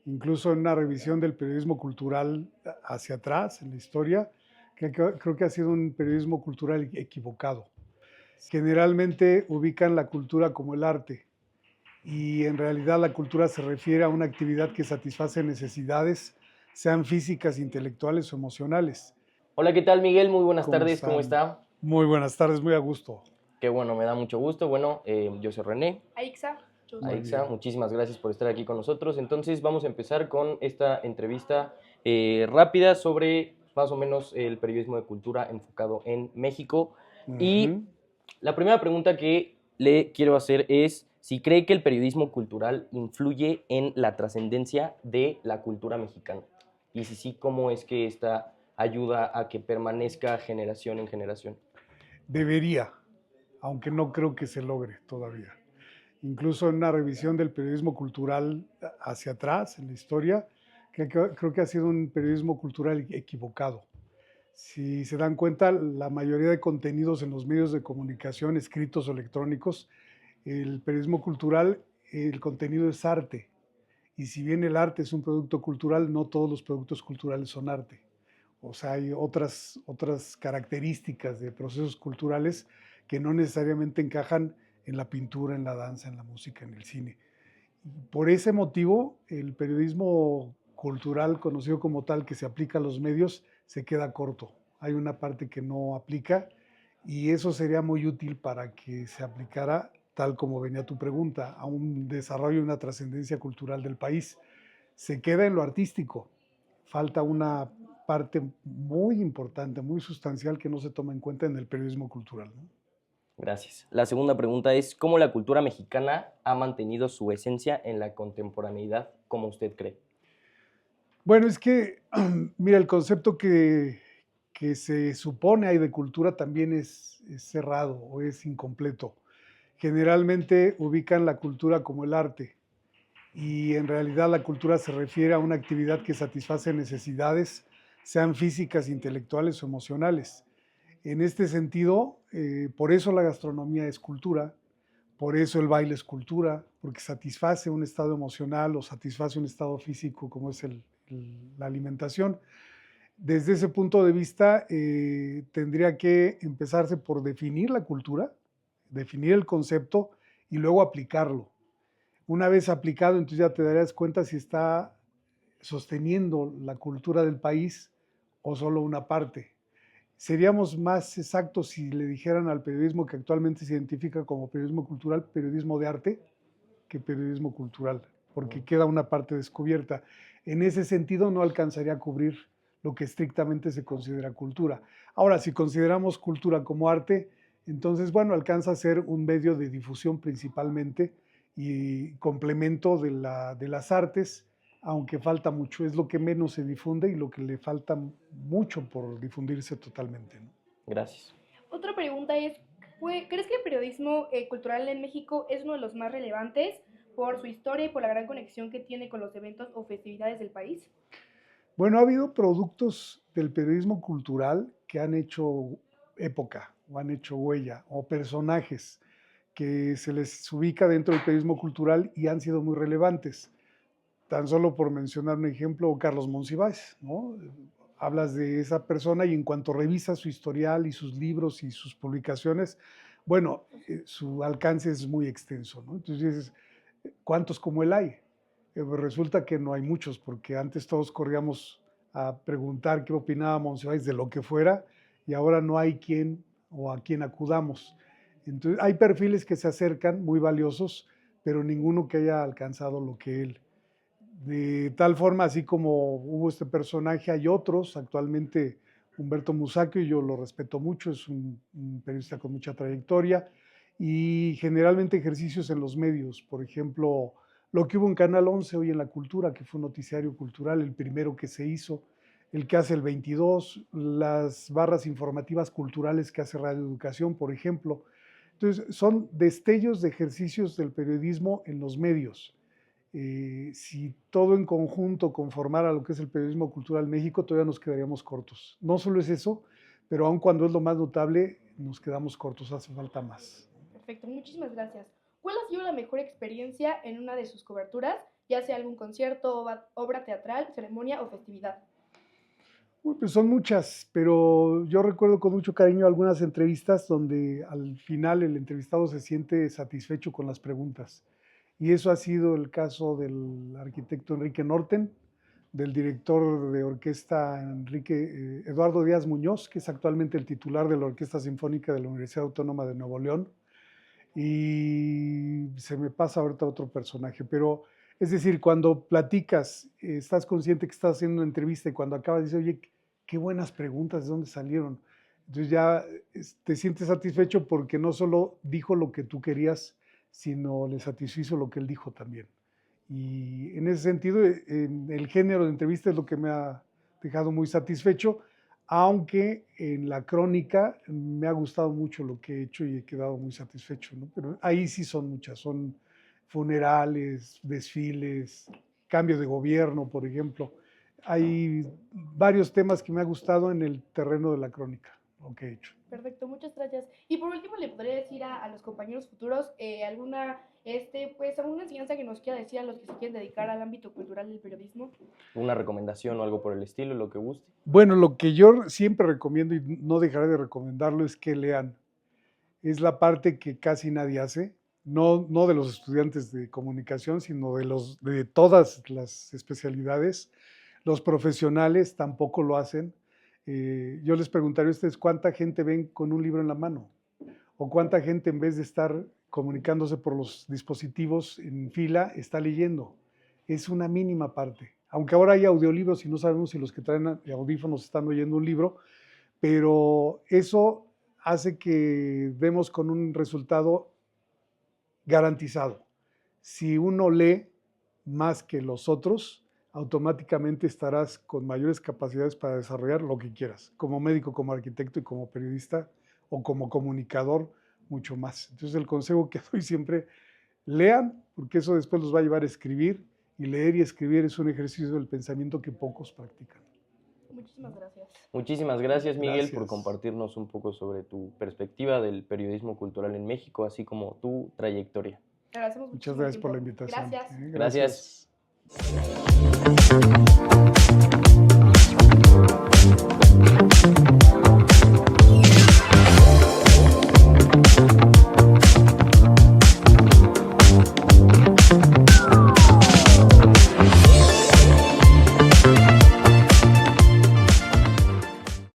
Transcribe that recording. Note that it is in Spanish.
incluso en una revisión del periodismo cultural hacia atrás, en la historia, que creo que ha sido un periodismo cultural equivocado. Generalmente ubican la cultura como el arte y en realidad la cultura se refiere a una actividad que satisface necesidades, sean físicas, intelectuales o emocionales. Hola, ¿qué tal, Miguel? Muy buenas ¿Cómo tardes, ¿cómo están? está? Muy buenas tardes, muy a gusto. Qué bueno, me da mucho gusto. Bueno, yo soy René. Aixa, yo Muy soy. Aixa, bien. muchísimas gracias por estar aquí con nosotros. Entonces, vamos a empezar con esta entrevista rápida sobre más o menos el periodismo de cultura enfocado en México. Y Ujú. la primera pregunta que le quiero hacer es si cree que el periodismo cultural influye en la trascendencia de la cultura mexicana. Y si sí, ¿cómo es que esta ayuda a que permanezca generación en generación? Debería, aunque no creo que se logre todavía. Incluso en una revisión del periodismo cultural hacia atrás, en la historia, que creo que ha sido un periodismo cultural equivocado. Si se dan cuenta, la mayoría de contenidos en los medios de comunicación, escritos o electrónicos, el periodismo cultural, el contenido es arte. Y si bien el arte es un producto cultural, no todos los productos culturales son arte. O sea, hay otras características de procesos culturales que no necesariamente encajan en la pintura, en la danza, en la música, en el cine. Por ese motivo, el periodismo cultural, conocido como tal, que se aplica a los medios, se queda corto. Hay una parte que no aplica y eso sería muy útil para que se aplicara, tal como venía tu pregunta, a un desarrollo y una trascendencia cultural del país. Se queda en lo artístico. Falta una parte muy importante, muy sustancial que no se toma en cuenta en el periodismo cultural, ¿no? Gracias. La segunda pregunta es, ¿cómo la cultura mexicana ha mantenido su esencia en la contemporaneidad, como usted cree? Bueno, es que, mira, el concepto que se supone hay de cultura también es cerrado o es incompleto. Generalmente ubican la cultura como el arte y en realidad la cultura se refiere a una actividad que satisface necesidades, sean físicas, intelectuales o emocionales. En este sentido, por eso la gastronomía es cultura, por eso el baile es cultura, porque satisface un estado emocional o satisface un estado físico como es la alimentación. Desde ese punto de vista, tendría que empezarse por definir la cultura, definir el concepto y luego aplicarlo. Una vez aplicado, entonces ya te darías cuenta si está sosteniendo la cultura del país o solo una parte. Seríamos más exactos si le dijeran al periodismo que actualmente se identifica como periodismo cultural, periodismo de arte, que periodismo cultural, porque queda una parte descubierta. En ese sentido no alcanzaría a cubrir lo que estrictamente se considera cultura. Ahora, si consideramos cultura como arte, entonces, bueno, alcanza a ser un medio de difusión principalmente y complemento de las artes, aunque falta mucho, es lo que menos se difunde y lo que le falta mucho por difundirse totalmente, ¿no? Gracias. Otra pregunta es, ¿crees que el periodismo cultural en México es uno de los más relevantes por su historia y por la gran conexión que tiene con los eventos o festividades del país? Bueno, ha habido productos del periodismo cultural que han hecho época o han hecho huella, o personajes que se les ubica dentro del periodismo cultural y han sido muy relevantes. Tan solo por mencionar un ejemplo, Carlos Monsiváis, ¿no? Hablas de esa persona y en cuanto revisas su historial y sus libros y sus publicaciones, bueno, su alcance es muy extenso, ¿no? Entonces dices, ¿cuántos como él hay? Pues resulta que no hay muchos, porque antes todos corríamos a preguntar qué opinaba Monsiváis de lo que fuera, y ahora no hay quien o a quien acudamos. Entonces, hay perfiles que se acercan, muy valiosos, pero ninguno que haya alcanzado lo que él. De tal forma, así como hubo este personaje, hay otros. Actualmente, Humberto Musacchio, yo lo respeto mucho, es un periodista con mucha trayectoria y generalmente ejercicios en los medios. Por ejemplo, lo que hubo en Canal 11 hoy en la cultura, que fue un noticiario cultural, el primero que se hizo, el que hace el 22, las barras informativas culturales que hace Radio Educación, por ejemplo. Entonces, son destellos de ejercicios del periodismo en los medios. Si todo en conjunto conformara lo que es el periodismo cultural en México, todavía nos quedaríamos cortos. No solo es eso, pero aun cuando es lo más notable, nos quedamos cortos, hace falta más. Perfecto, muchísimas gracias. ¿Cuál ha sido la mejor experiencia en una de sus coberturas ya sea algún concierto, obra teatral, ceremonia o festividad? Uy, pues son muchas, pero yo recuerdo con mucho cariño algunas entrevistas donde al final el entrevistado se siente satisfecho con las preguntas. Y eso ha sido el caso del arquitecto Enrique Norten, del director de orquesta Eduardo Díaz Muñoz, que es actualmente el titular de la Orquesta Sinfónica de la Universidad Autónoma de Nuevo León. Y se me pasa ahorita otro personaje, pero es decir, cuando platicas, estás consciente que estás haciendo una entrevista y cuando acabas dices, oye, qué buenas preguntas, ¿de dónde salieron? Entonces ya te sientes satisfecho porque no solo dijo lo que tú querías, sino le satisfizo lo que él dijo también. Y en ese sentido, el género de entrevista es lo que me ha dejado muy satisfecho, aunque en la crónica me ha gustado mucho lo que he hecho y he quedado muy satisfecho, ¿no? Pero ahí sí son muchas, son funerales, desfiles, cambio de gobierno, por ejemplo. Hay varios temas que me ha gustado en el terreno de la crónica, lo que he hecho. Perfecto, muchas gracias. Y por último, ¿le podría decir a los compañeros futuros alguna enseñanza que nos quiera decir a los que se quieren dedicar al ámbito cultural del periodismo? ¿Una recomendación o algo por el estilo, lo que guste? Bueno, lo que yo siempre recomiendo y no dejaré de recomendarlo es que lean. Es la parte que casi nadie hace, no de los estudiantes de comunicación, sino de todas las especialidades. Los profesionales tampoco lo hacen. Yo les preguntaría a ustedes cuánta gente ven con un libro en la mano o cuánta gente en vez de estar comunicándose por los dispositivos en fila está leyendo. Es una mínima parte. Aunque ahora hay audiolibros y no sabemos si los que traen audífonos están oyendo un libro, pero eso hace que demos con un resultado garantizado. Si uno lee más que los otros, automáticamente estarás con mayores capacidades para desarrollar lo que quieras, como médico, como arquitecto y como periodista o como comunicador, mucho más. Entonces el consejo que doy siempre, lean, porque eso después los va a llevar a escribir, y leer y escribir es un ejercicio del pensamiento que pocos practican. Muchísimas gracias. Muchísimas gracias, Miguel, Gracias. por compartirnos un poco sobre tu perspectiva del periodismo cultural en México, así como tu trayectoria. Te agradecemos Muchas muchísimo gracias el por la tiempo. invitación. Gracias. Gracias.